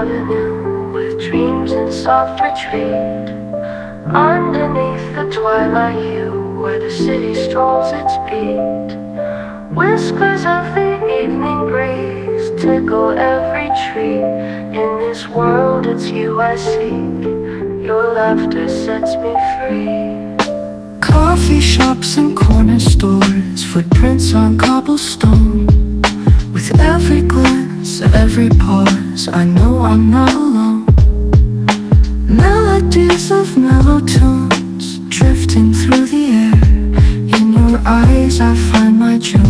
avenue with dreams in soft retreat. Underneath the twilight hue where the city strolls its beat. Whispers of the evening breeze tickle every tree. In this world it's you I seek. Your laughter sets me free. Coffee shops and corner stores, footprints on cobblestone. With every glance, every pause, I know I'm not alone. Melodies of mellow tunes drifting through the air. In your eyes I find my joy.